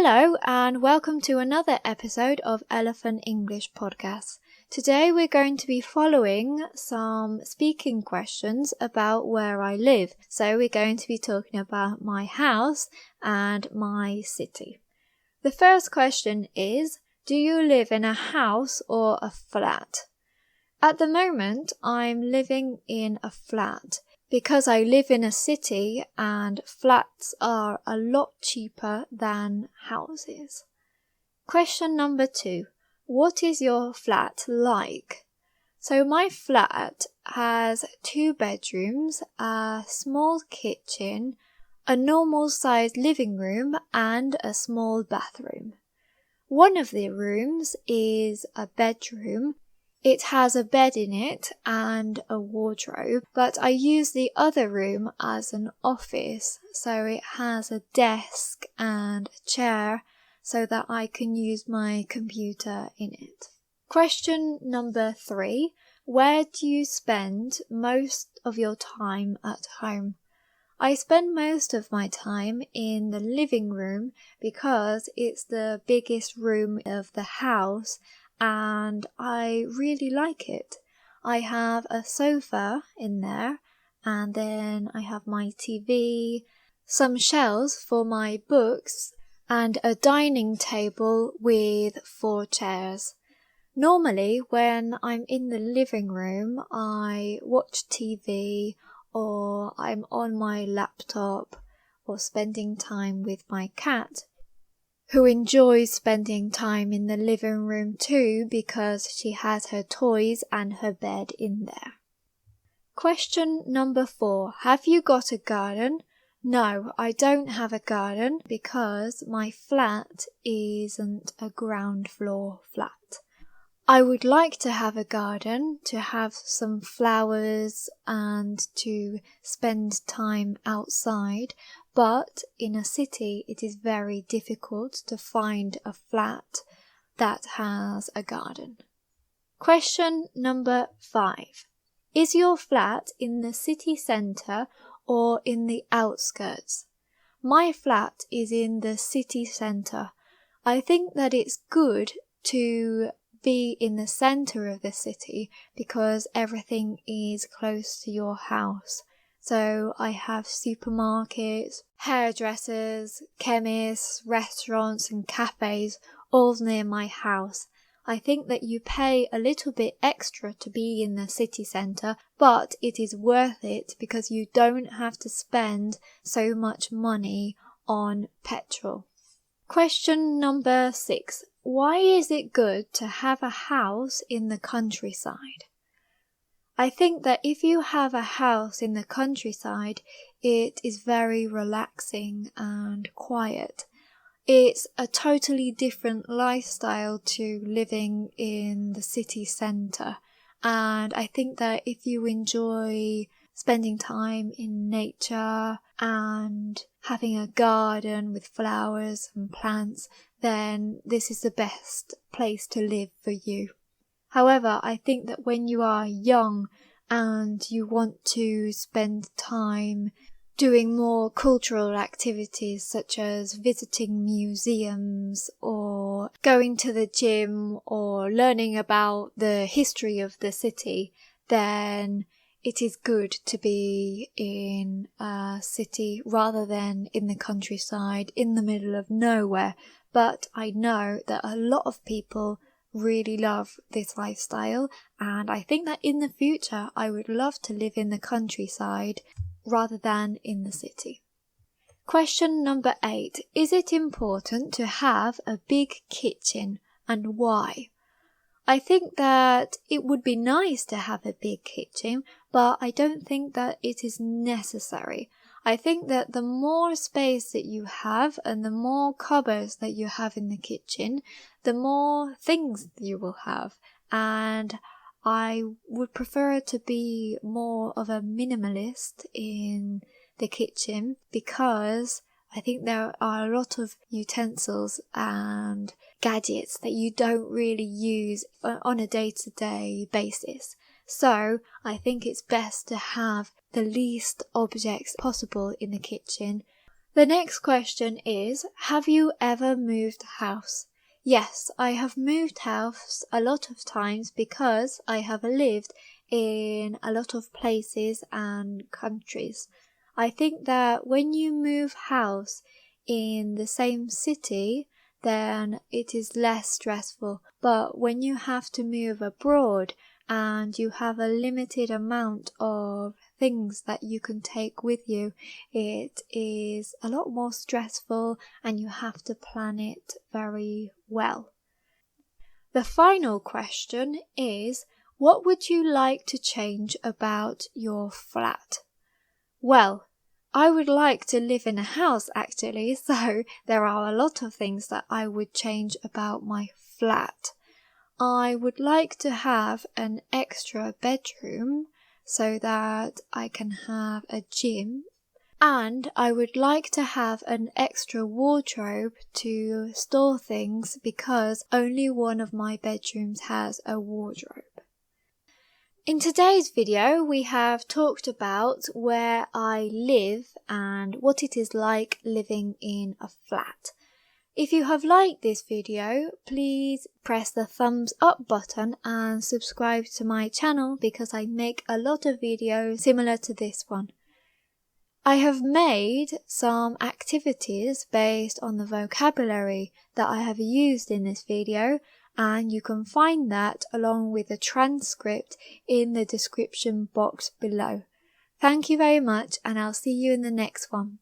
Hello and welcome to another episode of Elephant English Podcast. Today we're going to be following some speaking questions about where I live. So we're going to be talking about my house and my city. The first question is, do you live in a house or a flat? At the moment, I'm living in a flat because I live in a city and flats are a lot cheaper than houses. Question number 2. What is your flat like? So my flat has 2 bedrooms, a small kitchen, a normal-sized living room and a small bathroom. One of the rooms is a bedroom. It has a bed in it and a wardrobe, but I use the other room as an office, so it has a desk and a chair so that I can use my computer in it. Question number 3. Where do you spend most of your time at home? I spend most of my time in the living room because it's the biggest room of the house and I really like it. I have a sofa in there and then I have my TV, some shelves for my books and a dining table with 4 chairs. Normally when I'm in the living room I watch TV or I'm on my laptop or spending time with my cat, who enjoys spending time in the living room too because she has her toys and her bed in there. Question number 4. Have you got a garden? No, I don't have a garden because my flat isn't a ground floor flat. I would like to have a garden, to have some flowers and to spend time outside, but in a city it is very difficult to find a flat that has a garden. Question number 5. Is your flat in the city centre or in the outskirts? My flat is in the city centre. I think that it's good to be in the centre of the city because everything is close to your house. So I have supermarkets, hairdressers, chemists, restaurants and cafes all near my house. I think that you pay a little bit extra to be in the city centre, but it is worth it because you don't have to spend so much money on petrol. Question number 6. Why is it good to have a house in the countryside? I think that if you have a house in the countryside, it is very relaxing and quiet. It's a totally different lifestyle to living in the city centre. And I think that if you enjoy spending time in nature and having a garden with flowers and plants, then this is the best place to live for you. However, I think that when you are young and you want to spend time doing more cultural activities such as visiting museums or going to the gym or learning about the history of the city, then it is good to be in a city rather than in the countryside in the middle of nowhere. But I know that a lot of people really love this lifestyle, and I think that in the future I would love to live in the countryside rather than in the city. Question number 8. Is it important to have a big kitchen and why? I think that it would be nice to have a big kitchen, but I don't think that it is necessary. I think that the more space that you have and the more cupboards that you have in the kitchen, the more things you will have. And I would prefer to be more of a minimalist in the kitchen because I think there are a lot of utensils and gadgets that you don't really use on a day-to-day basis. So I think it's best to have the least objects possible in the kitchen The next question is, have you ever moved house? Yes, I have moved house a lot of times because I have lived in a lot of places and countries. I think that when you move house in the same city, then it is less stressful. But when you have to move abroad and you have a limited amount of things that you can take with you, it is a lot more stressful and you have to plan it very well. The final question is, what would you like to change about your flat? Well, I would like to live in a house actually, so there are a lot of things that I would change about my flat. I would like to have an extra bedroom so that I can have a gym, and I would like to have an extra wardrobe to store things because only one of my bedrooms has a wardrobe. In today's video, we have talked about where I live and what it is like living in a flat. If you have liked this video, please press the thumbs up button and subscribe to my channel because I make a lot of videos similar to this one. I have made some activities based on the vocabulary that I have used in this video, and you can find that along with the transcript in the description box below. Thank you very much, and I'll see you in the next one.